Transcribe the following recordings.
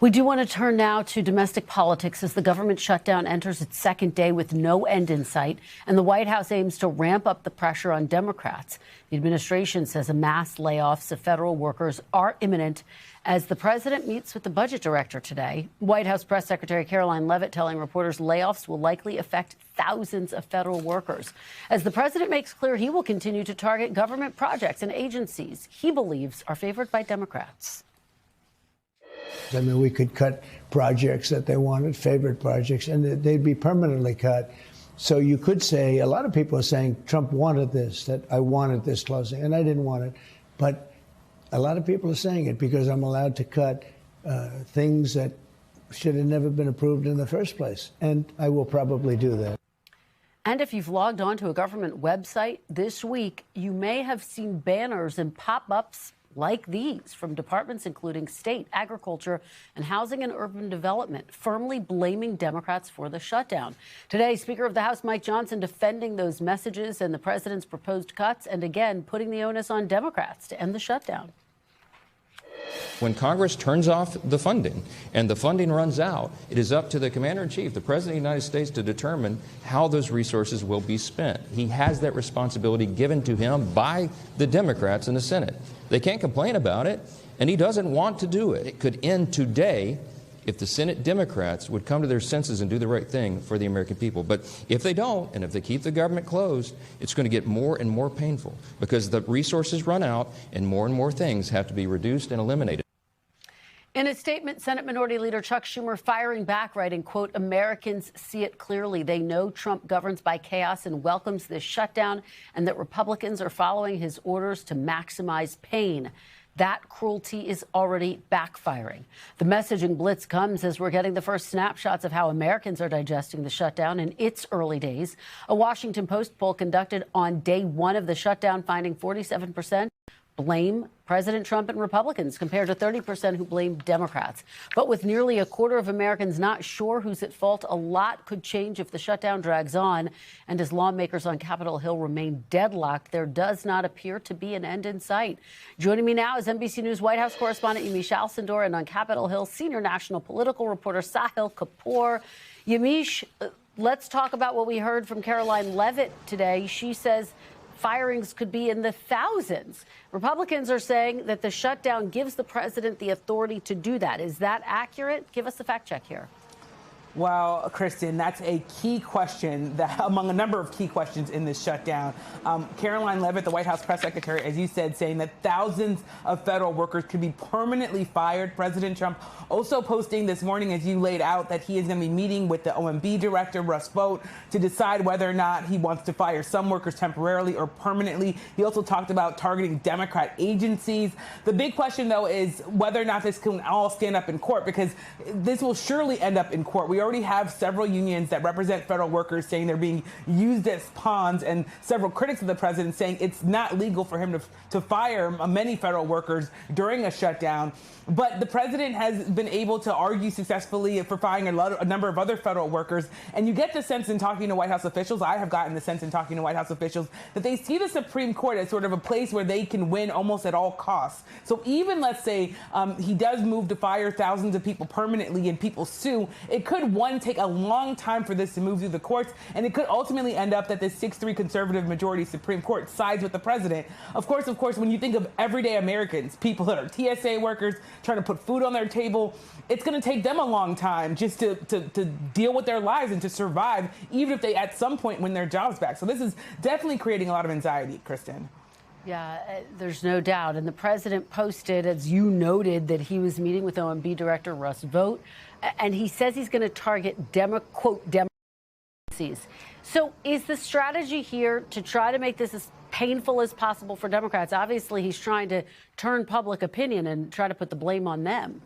We do want to turn now to domestic politics as the government shutdown enters its second day with no end in sight, and the White House aims to ramp up the pressure on Democrats. The administration says a mass layoffs of federal workers are imminent as the president meets with the budget director today. White House Press Secretary Karoline Leavitt telling reporters layoffs will likely affect thousands of federal workers. As the president makes clear he will continue to target government projects and agencies he believes are favored by Democrats. I mean, we could cut projects that they wanted, favorite projects, and they'd be permanently cut. So you could say, a lot of people are saying Trump wanted this, that I wanted this closing, and I didn't want it. But a lot of people are saying it because I'm allowed to cut things that should have never been approved in the first place. And I will probably do that. And if you've logged on to a government website this week, you may have seen banners and pop-ups like these from departments including state, agriculture, and housing and urban development, firmly blaming Democrats for the shutdown. Today, Speaker of the House Mike Johnson defending those messages and the president's proposed cuts, and again, putting the onus on Democrats to end the shutdown. When Congress turns off the funding and the funding runs out, it is up to the Commander-in-Chief, the President of the United States, to determine how those resources will be spent. He has that responsibility given to him by the Democrats in the Senate. They can't complain about it, and he doesn't want to do it. It could end today if the Senate Democrats would come to their senses and do the right thing for the American people. But if they don't, and if they keep the government closed, it's going to get more and more painful because the resources run out and more things have to be reduced and eliminated. In a statement, Senate Minority Leader Chuck Schumer firing back, writing, quote, Americans see it clearly. They know Trump governs by chaos and welcomes this shutdown, and that Republicans are following his orders to maximize pain. That cruelty is already backfiring. The messaging blitz comes as we're getting the first snapshots of how Americans are digesting the shutdown in its early days. A Washington Post poll conducted on day one of the shutdown finding 47% blame President Trump and Republicans compared to 30% who blamed Democrats. But with nearly a quarter of Americans not sure who's at fault, a lot could change if the shutdown drags on. And as lawmakers on Capitol Hill remain deadlocked, there does not appear to be an end in sight. Joining me now is NBC News White House correspondent Yamiche Alcindor, and on Capitol Hill, senior national political reporter Sahil Kapur. Yamiche, let's talk about what we heard from Karoline Leavitt today. She says firings could be in the thousands. Republicans are saying that the shutdown gives the president the authority to do that. Is that accurate? Give us a fact check here. Well, Kristen, that's a key question that among a number of key questions in this shutdown. Karoline Leavitt, the White House press secretary, as you said, saying that thousands of federal workers could be permanently fired. President Trump also posting this morning, as you laid out, that he is going to be meeting with the OMB director, Russ Vought, to decide whether or not he wants to fire some workers temporarily or permanently. He also talked about targeting Democrat agencies. The big question, though, is whether or not this can all stand up in court, because this will surely end up in court. We already have several unions that represent federal workers saying they're being used as pawns, and several critics of the president saying it's not legal for him to fire many federal workers during a shutdown. But the president has been able to argue successfully for firing a number of other federal workers. And you get the sense in talking to White House officials, I have gotten the sense in talking to White House officials, that they see the Supreme Court as sort of a place where they can win almost at all costs. So even, let's say, he does move to fire thousands of people permanently and people sue, it could, one, take a long time for this to move through the courts, and it could ultimately end up that this 6-3 conservative majority Supreme Court sides with the president. Of course, when you think of everyday Americans, people that are TSA workers, trying to put food on their table, it's going to take them a long time just to deal with their lives and to survive, even if they at some point win their jobs back. So this is definitely creating a lot of anxiety, Kristen. Yeah, there's no doubt. And the president posted, as you noted, that he was meeting with OMB Director Russ Vought, and he says he's going to target quote, Democrats. So is the strategy here to try to make this as painful as possible for Democrats? Obviously, he's trying to turn public opinion and try to put the blame on them.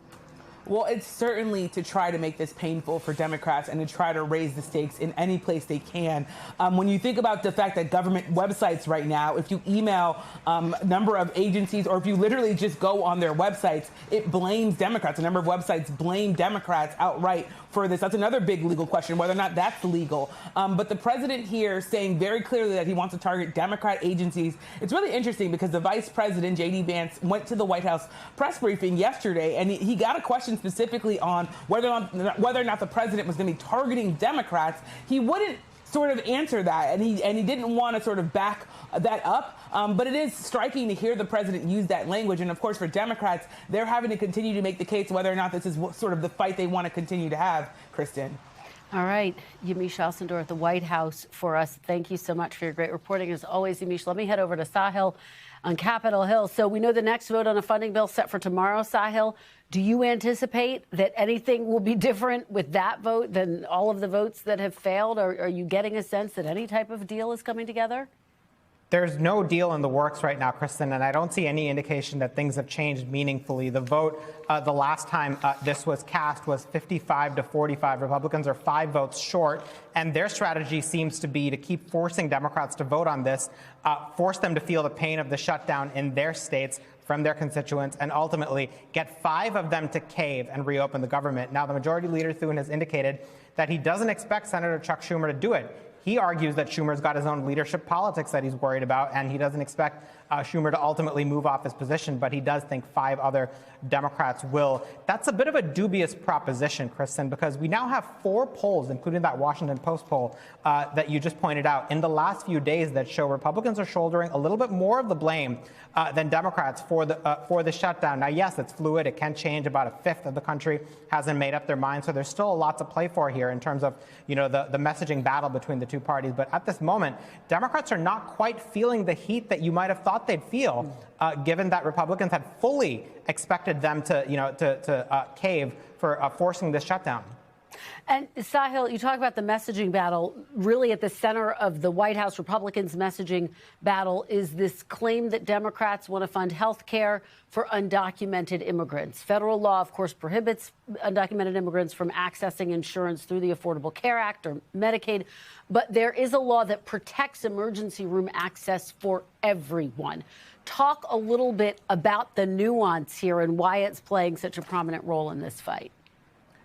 Well, it's certainly to try to make this painful for Democrats and to try to raise the stakes in any place they can. When you think about the fact that government websites right now, if you email a number of agencies or if you literally just go on their websites, it blames Democrats. A number of websites blame Democrats outright for this. That's another big legal question, whether or not that's legal. But the president here saying very clearly that he wants to target Democrat agencies. It's really interesting because the vice president, J.D. Vance, went to the White House press briefing yesterday and he got a question specifically on whether or not the president was going to be targeting Democrats, he wouldn't sort of answer that, and he didn't want to sort of back that up. But it is striking to hear the president use that language. And of course, for Democrats, they're having to continue to make the case whether or not this is sort of the fight they want to continue to have, Kristen. All right, Yamiche Alcindor at the White House for us. Thank you so much for your great reporting. As always, Yamiche, let me head over to Sahil on Capitol Hill. So we know the next vote on a funding bill set for tomorrow, Sahil. Do you anticipate that anything will be different with that vote than all of the votes that have failed? Or are you getting a sense that any type of deal is coming together? There's no deal in the works right now, Kristen, and I don't see any indication that things have changed meaningfully. The vote the last time this was cast was 55 to 45. Republicans are 5 votes short, and their strategy seems to be to keep forcing Democrats to vote on this, force them to feel the pain of the shutdown in their states from their constituents, and ultimately get 5 of them to cave and reopen the government. Now, the Majority Leader Thune has indicated that he doesn't expect Senator Chuck Schumer to do it. He argues that Schumer's got his own leadership politics that he's worried about, and he doesn't expect Schumer to ultimately move off his position, but he does think 5 other Democrats will. That's a bit of a dubious proposition, Kristen, because we now have 4 polls, including that Washington Post poll that you just pointed out, in the last few days that show Republicans are shouldering a little bit more of the blame than Democrats for the shutdown. Now, yes, it's fluid. It can change. About a fifth of the country hasn't made up their mind, so there's still a lot to play for here in terms of, the messaging battle between the two parties. But at this moment, Democrats are not quite feeling the heat that you might have thought they'd feel, given that Republicans had fully expected them to cave for forcing this shutdown. And Sahil, you talk about the messaging battle. Really at the center of the White House Republicans' messaging battle is this claim that Democrats want to fund health care for undocumented immigrants. Federal law, of course, prohibits undocumented immigrants from accessing insurance through the Affordable Care Act or Medicaid. But there is a law that protects emergency room access for everyone. Talk a little bit about the nuance here and why it's playing such a prominent role in this fight.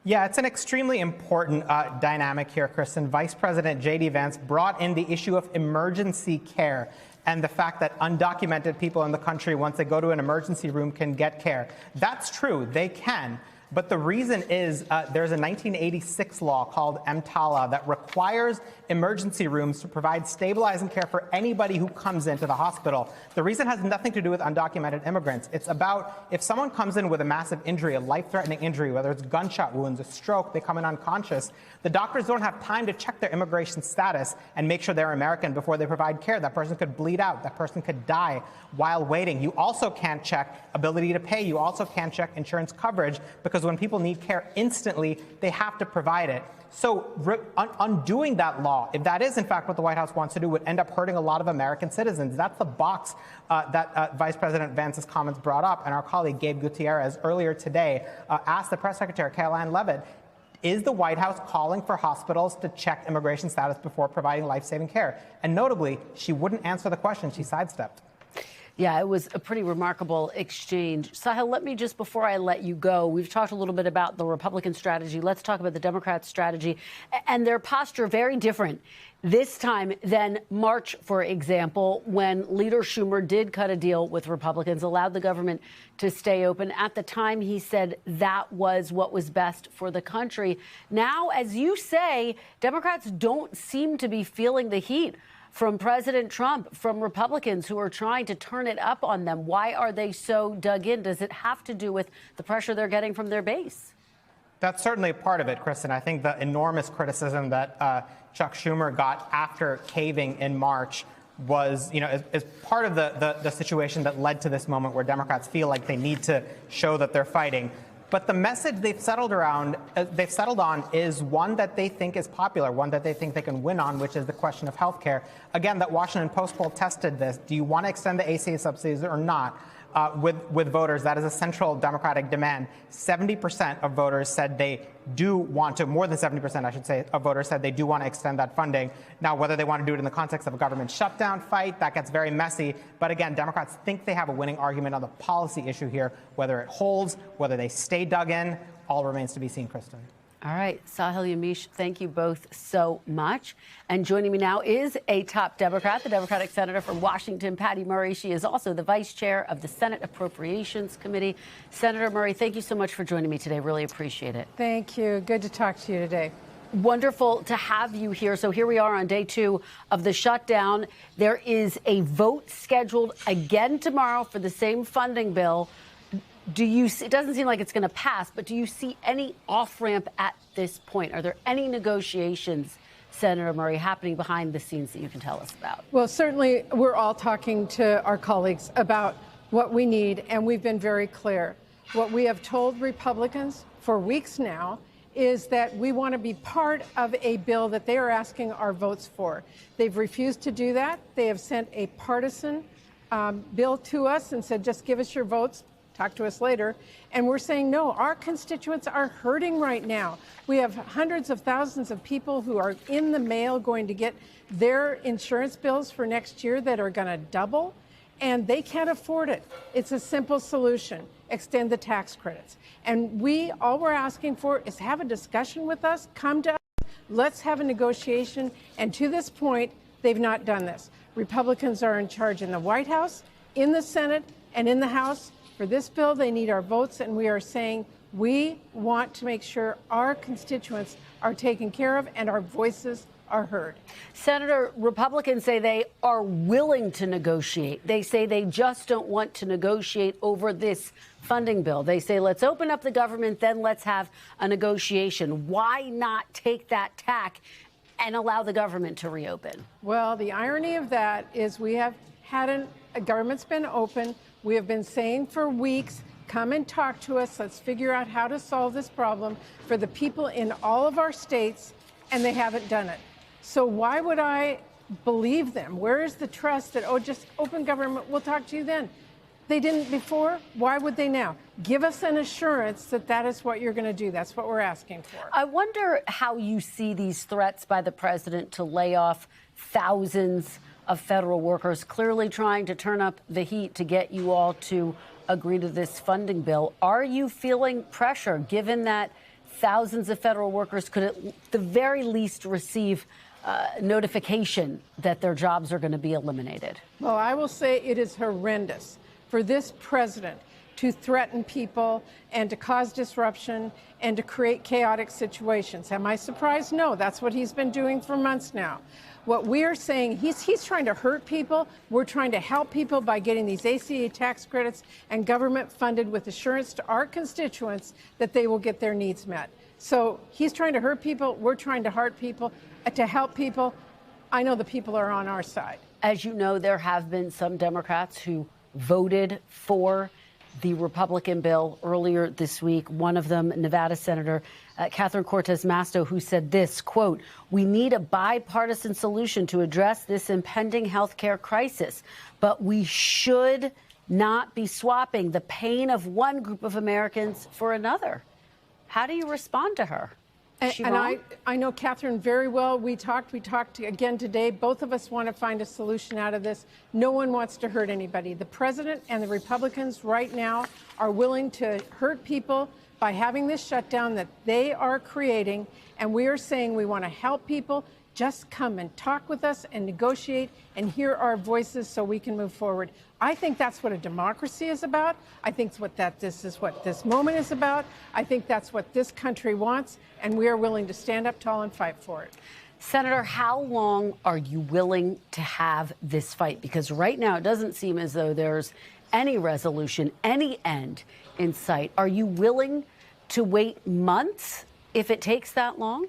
Yeah, it's an extremely important dynamic here, Kristen. Vice President J.D. Vance brought in the issue of emergency care and the fact that undocumented people in the country, once they go to an emergency room, can get care. That's true. They can. But the reason is there's a 1986 law called EMTALA that requires emergency rooms to provide stabilizing care for anybody who comes into the hospital. The reason has nothing to do with undocumented immigrants. It's about if someone comes in with a massive injury, a life-threatening injury, whether it's gunshot wounds, a stroke, they come in unconscious, the doctors don't have time to check their immigration status and make sure they're American before they provide care. That person could bleed out. That person could die while waiting. You also can't check ability to pay. You also can't check insurance coverage because when people need care instantly, they have to provide it. So undoing that law, if that is in fact what the White House wants to do, would end up hurting a lot of American citizens. That's the box that Vice President Vance's comments brought up. And our colleague Gabe Gutierrez earlier today asked the press secretary, Caroline Leavitt, is the White House calling for hospitals to check immigration status before providing life-saving care? And notably, she wouldn't answer the question. She sidestepped. Yeah, it was a pretty remarkable exchange. Sahil, let me just, before I let you go, we've talked a little bit about the Republican strategy. Let's talk about the Democrat strategy and their posture very different this time than March, for example, when Leader Schumer did cut a deal with Republicans, allowed the government to stay open. At the time, he said that was what was best for the country. Now, as you say, Democrats don't seem to be feeling the heat from President Trump, from Republicans who are trying to turn it up on them. Why are they so dug in? Does it have to do with the pressure they're getting from their base? That's certainly a part of it, Kristen. I think the enormous criticism that Chuck Schumer got after caving in March was, is part of the situation that led to this moment where Democrats feel like they need to show that they're fighting. But the message they've settled on is one that they think is popular, one that they think they can win on, which is the question of health care. Again, that Washington Post poll tested this. Do you want to extend the ACA subsidies or not? With voters, that is a central Democratic demand. 70% of voters said they do want to, more than 70%, I should say, of voters said they do want to extend that funding. Now, whether they want to do it in the context of a government shutdown fight, that gets very messy. But again, Democrats think they have a winning argument on the policy issue here. Whether it holds, whether they stay dug in, all remains to be seen, Kristen. All right, Sahil, Yamiche, thank you both so much. And joining me now is a top Democrat, the Democratic Senator from Washington, Patty Murray. She is also the Vice Chair of the Senate Appropriations Committee. Senator Murray, thank you so much for joining me today. Really appreciate it. Thank you. Good to talk to you today. Wonderful to have you here. So here we are on day 2 of the shutdown. There is a vote scheduled again tomorrow for the same funding bill. It doesn't seem like it's going to pass, but do you see any off-ramp at this point? Are there any negotiations, Senator Murray, happening behind the scenes that you can tell us about? Well, certainly we're all talking to our colleagues about what we need, and we've been very clear. What we have told Republicans for weeks now is that we want to be part of a bill that they are asking our votes for. They've refused to do that. They have sent a partisan bill to us and said, just give us your votes. Talk to us later. And we're saying, no, our constituents are hurting right now. We have hundreds of thousands of people who are in the mail going to get their insurance bills for next year that are going to double, and they can't afford it. It's a simple solution. Extend the tax credits. And all we're asking for is have a discussion with us, come to us, let's have a negotiation. And to this point, they've not done this. Republicans are in charge in the White House, in the Senate, and in the House. For this bill, they need our votes, and we are saying we want to make sure our constituents are taken care of and our voices are heard. Senator, Republicans say they are willing to negotiate. They say they just don't want to negotiate over this funding bill. They say, let's open up the government, then let's have a negotiation. Why not take that tack and allow the government to reopen? Well, the irony of that is we have had a government's been open. We have been saying for weeks, come and talk to us. Let's figure out how to solve this problem for the people in all of our states, and they haven't done it. So why would I believe them? Where is the trust that, oh, just open government, we'll talk to you then? They didn't before. Why would they now? Give us an assurance that that is what you're going to do. That's what we're asking for. I wonder how you see these threats by the president to lay off thousands of federal workers, clearly trying to turn up the heat to get you all to agree to this funding bill. Are you feeling pressure, given that thousands of federal workers could at the very least receive notification that their jobs are going to be eliminated? Well, I will say it is horrendous for this president to threaten people and to cause disruption and to create chaotic situations. Am I surprised? No, that's what he's been doing for months now. What we're saying, he's trying to hurt people. We're trying to help people by getting these ACA tax credits and government funded with assurance to our constituents that they will get their needs met. So he's trying to hurt people. We're trying to hurt people, to help people. I know the people are on our side. As you know, there have been some Democrats who voted for the Republican bill earlier this week. One of them, Nevada Senator Catherine Cortez Masto, who said this, quote, "We need a bipartisan solution to address this impending health care crisis, but we should not be swapping the pain of one group of Americans for another." How do you respond to her? And I know Catherine very well. We talked again today. Both of us want to find a solution out of this. No one wants to hurt anybody. The president and the Republicans right now are willing to hurt people by having this shutdown that they are creating. And we are saying we want to help people. Just come and talk with us and negotiate and hear our voices so we can move forward. I think that's what a democracy is about. I think this is what this moment is about. I think that's what this country wants, and we are willing to stand up tall and fight for it. Senator, how long are you willing to have this fight? Because right now it doesn't seem as though there's any resolution, any end in sight. Are you willing to wait months if it takes that long?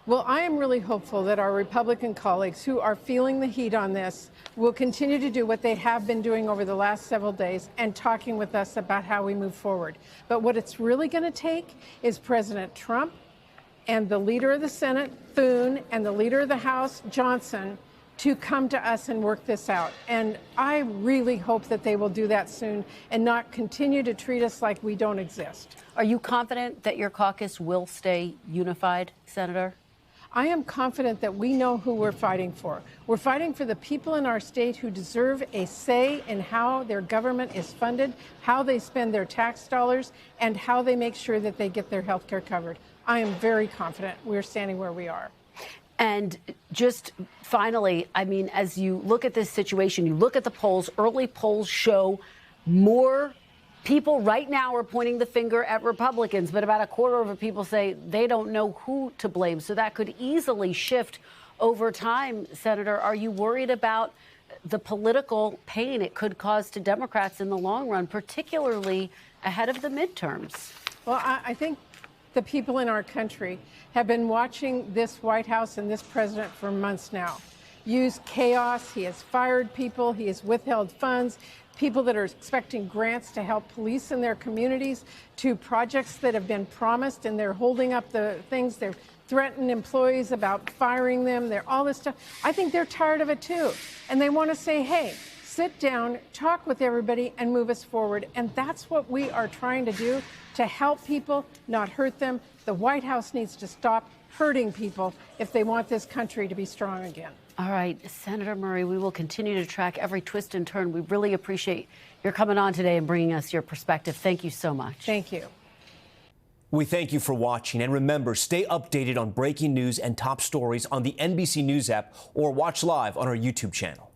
Well, I am really hopeful that our Republican colleagues who are feeling the heat on this will continue to do what they have been doing over the last several days and talking with us about how we move forward. But what it's really going to take is President Trump and the leader of the Senate, Thune, and the leader of the House, Johnson, to come to us and work this out. And I really hope that they will do that soon and not continue to treat us like we don't exist. Are you confident that your caucus will stay unified, Senator? I am confident that we know who we're fighting for. We're fighting for the people in our state who deserve a say in how their government is funded, how they spend their tax dollars, and how they make sure that they get their health care covered. I am very confident we're standing where we are. And just finally, I mean, as you look at this situation, you look at the polls, early polls show more people right now are pointing the finger at Republicans, but about a quarter of the people say they don't know who to blame. So that could easily shift over time. Senator, are you worried about the political pain it could cause to Democrats in the long run, particularly ahead of the midterms? Well, I think the people in our country have been watching this White House and this president for months now. Use chaos. He has fired people. He has withheld funds. People that are expecting grants to help police in their communities, to projects that have been promised and they're holding up the things. They've threatened employees about firing them. They're all this stuff. I think they're tired of it too. And they want to say, hey, sit down, talk with everybody and move us forward. And that's what we are trying to do, to help people, not hurt them. The White House needs to stop hurting people if they want this country to be strong again. All right, Senator Murray, we will continue to track every twist and turn. We really appreciate your coming on today and bringing us your perspective. Thank you so much. Thank you. We thank you for watching. And remember, stay updated on breaking news and top stories on the NBC News app or watch live on our YouTube channel.